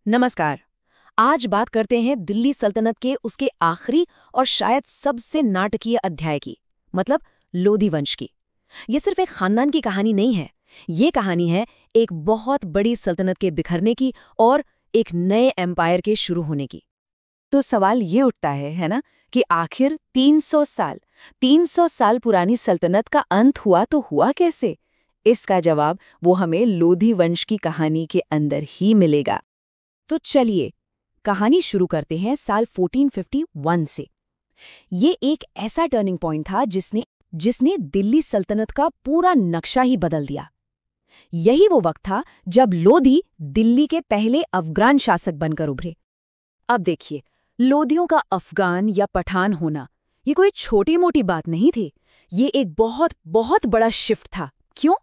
नमस्कार। आज बात करते हैं दिल्ली सल्तनत के उसके आखिरी और शायद सबसे नाटकीय अध्याय की, मतलब लोधी वंश की। ये सिर्फ एक खानदान की कहानी नहीं है, ये कहानी है एक बहुत बड़ी सल्तनत के बिखरने की और एक नए एम्पायर के शुरू होने की। तो सवाल ये उठता है ना, कि आखिर 300 साल पुरानी सल्तनत का अंत हुआ तो हुआ कैसे? इसका जवाब वो हमें लोधी वंश की कहानी के अंदर ही मिलेगा। तो चलिए कहानी शुरू करते हैं साल 1451 से। ये एक ऐसा टर्निंग पॉइंट था जिसने दिल्ली सल्तनत का पूरा नक्शा ही बदल दिया। यही वो वक्त था जब लोधी दिल्ली के पहले अफगान शासक बनकर उभरे। अब देखिए, लोधियों का अफगान या पठान होना ये कोई छोटी मोटी बात नहीं थी। ये एक बहुत बहुत बड़ा शिफ्ट था। क्यों?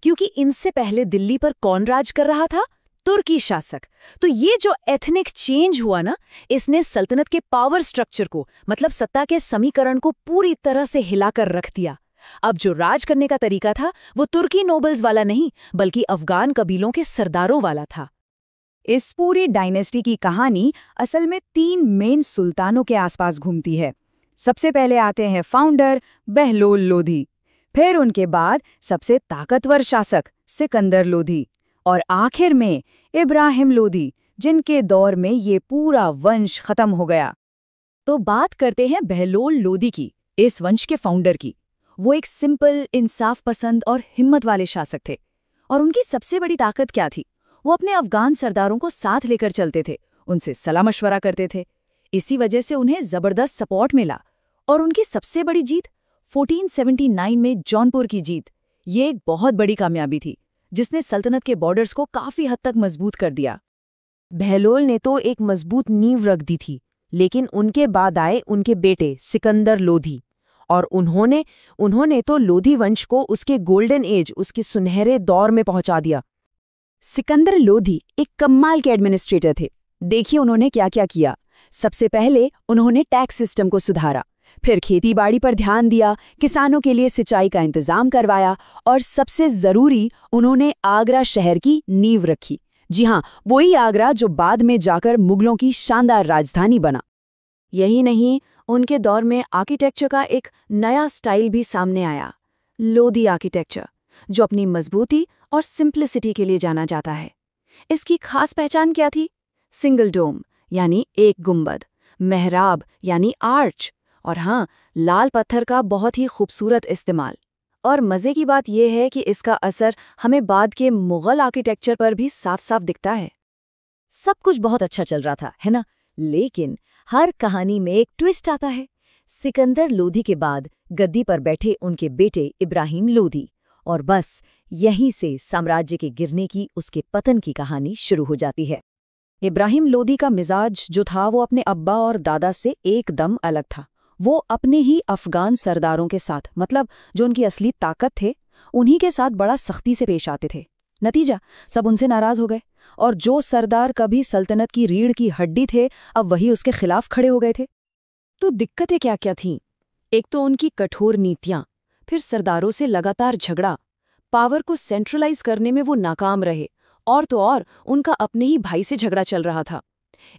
क्योंकि इनसे पहले दिल्ली पर कौन राज कर रहा था? तुर्की शासक। तो ये जो एथनिक चेंज हुआ ना, इसने सल्तनत के पावर स्ट्रक्चर को, मतलब सत्ता के समीकरण को पूरी तरह से हिलाकर रख दिया। अब जो राज करने का तरीका था वो तुर्की नोबल्स वाला नहीं, बल्कि अफगान कबीलों के सरदारों वाला था। इस पूरी डायनेस्टी की कहानी असल में 3 मेन सुल्तानों के आसपास घूमती है। सबसे पहले आते हैं फाउंडर बहलोल लोधी, फिर उनके बाद सबसे ताकतवर शासक सिकंदर लोधी, और आखिर में इब्राहिम लोधी, जिनके दौर में ये पूरा वंश खत्म हो गया। तो बात करते हैं बहलोल लोधी की, इस वंश के फाउंडर की। वो एक सिंपल, इंसाफ पसंद और हिम्मत वाले शासक थे। और उनकी सबसे बड़ी ताकत क्या थी? वो अपने अफगान सरदारों को साथ लेकर चलते थे, उनसे सलाह मशवरा करते थे। इसी वजह से उन्हें जबरदस्त सपोर्ट मिला। और उनकी सबसे बड़ी जीत 1479 में जौनपुर की जीत, ये एक बहुत बड़ी कामयाबी थी, जिसने सल्तनत के बॉर्डर्स को काफी हद तक मजबूत कर दिया। बहलोल ने तो एक मजबूत नींव रख दी थी, लेकिन उनके बाद आए उनके बेटे सिकंदर लोधी, और उन्होंने तो लोधी वंश को उसके गोल्डन एज, उसके सुनहरे दौर में पहुंचा दिया। सिकंदर लोधी एक कमाल के एडमिनिस्ट्रेटर थे। देखिए उन्होंने क्या क्या किया। सबसे पहले उन्होंने टैक्स सिस्टम को सुधारा, फिर खेतीबाड़ी पर ध्यान दिया, किसानों के लिए सिंचाई का इंतजाम करवाया, और सबसे जरूरी, उन्होंने आगरा शहर की नींव रखी। जी हाँ, वही आगरा जो बाद में जाकर मुगलों की शानदार राजधानी बना। यही नहीं, उनके दौर में आर्किटेक्चर का एक नया स्टाइल भी सामने आया, लोधी आर्किटेक्चर, जो अपनी मजबूती और सिंप्लिसिटी के लिए जाना जाता है। इसकी खास पहचान क्या थी? सिंगल डोम यानी एक गुंबद, मेहराब यानी आर्च, और हाँ, लाल पत्थर का बहुत ही खूबसूरत इस्तेमाल। और मज़े की बात यह है कि इसका असर हमें बाद के मुग़ल आर्किटेक्चर पर भी साफ साफ दिखता है। सब कुछ बहुत अच्छा चल रहा था, है ना? लेकिन हर कहानी में एक ट्विस्ट आता है। सिकंदर लोधी के बाद गद्दी पर बैठे उनके बेटे इब्राहिम लोधी, और बस यहीं से साम्राज्य के गिरने की, उसके पतन की कहानी शुरू हो जाती है। इब्राहिम लोधी का मिजाज जो था वो अपने अब्बा और दादा से एकदम अलग था। वो अपने ही अफगान सरदारों के साथ, मतलब जो उनकी असली ताकत थे, उन्हीं के साथ बड़ा सख्ती से पेश आते थे। नतीजा, सब उनसे नाराज हो गए, और जो सरदार कभी सल्तनत की रीढ़ की हड्डी थे, अब वही उसके खिलाफ खड़े हो गए थे। तो दिक्कतें क्या क्या थीं? एक तो उनकी कठोर नीतियां, फिर सरदारों से लगातार झगड़ा, पावर को सेंट्रलाइज करने में वो नाकाम रहे, और तो और उनका अपने ही भाई से झगड़ा चल रहा था।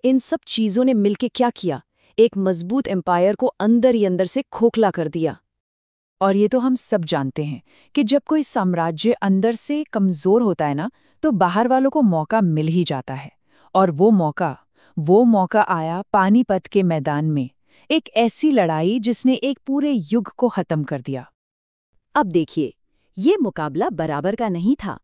इन सब चीजों ने मिलके क्या किया? एक मजबूत एम्पायर को अंदर ही अंदर से खोखला कर दिया। और ये तो हम सब जानते हैं कि जब कोई साम्राज्य अंदर से कमजोर होता है ना, तो बाहर वालों को मौका मिल ही जाता है। और वो मौका आया पानीपत के मैदान में, एक ऐसी लड़ाई जिसने एक पूरे युग को खत्म कर दिया। अब देखिए, ये मुकाबला बराबर का नहीं था।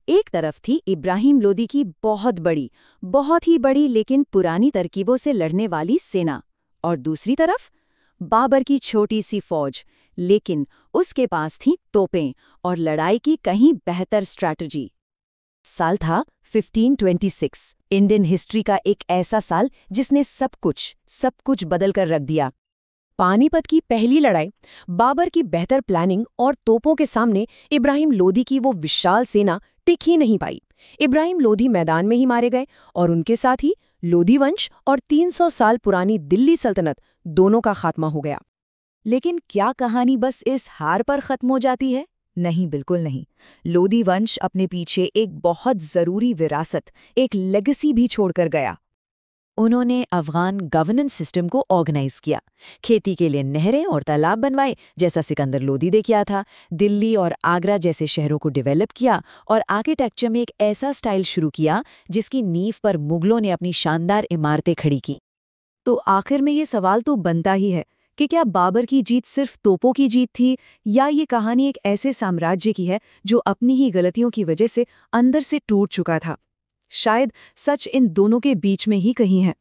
एक तरफ थी इब्राहिम लोधी की बहुत ही बड़ी लेकिन पुरानी तरकीबों से लड़ने वाली सेना, और दूसरी तरफ बाबर की छोटी सी फौज, लेकिन उसके पास थी तोपें और लड़ाई की कहीं बेहतर स्ट्रैटेजी। साल था 1526, इंडियन हिस्ट्री का एक ऐसा साल जिसने सब कुछ बदल कर रख दिया। पानीपत की पहली लड़ाई, बाबर की बेहतर प्लानिंग और तोपों के सामने इब्राहिम लोधी की वो विशाल सेना टिक ही नहीं पाई। इब्राहिम लोधी मैदान में ही मारे गए, और उनके साथ ही लोधी वंश और 300 साल पुरानी दिल्ली सल्तनत दोनों का खात्मा हो गया। लेकिन क्या कहानी बस इस हार पर खत्म हो जाती है? नहीं, बिल्कुल नहीं। लोदी वंश अपने पीछे एक बहुत जरूरी विरासत, एक लेगेसी भी छोड़कर गया। उन्होंने अफगान गवर्नेंस सिस्टम को ऑर्गेनाइज किया, खेती के लिए नहरें और तालाब बनवाए जैसा सिकंदर लोदी ने किया था, दिल्ली और आगरा जैसे शहरों को डेवलप किया और आर्किटेक्चर में एक ऐसा स्टाइल शुरू किया जिसकी नींव पर मुगलों ने अपनी शानदार इमारतें खड़ी की। तो आखिर में ये सवाल तो बनता ही है कि क्या बाबर की जीत सिर्फ तोपों की जीत थी, या ये कहानी एक ऐसे साम्राज्य की है जो अपनी ही गलतियों की वजह से अंदर से टूट चुका था। शायद सच इन दोनों के बीच में ही कहीं है।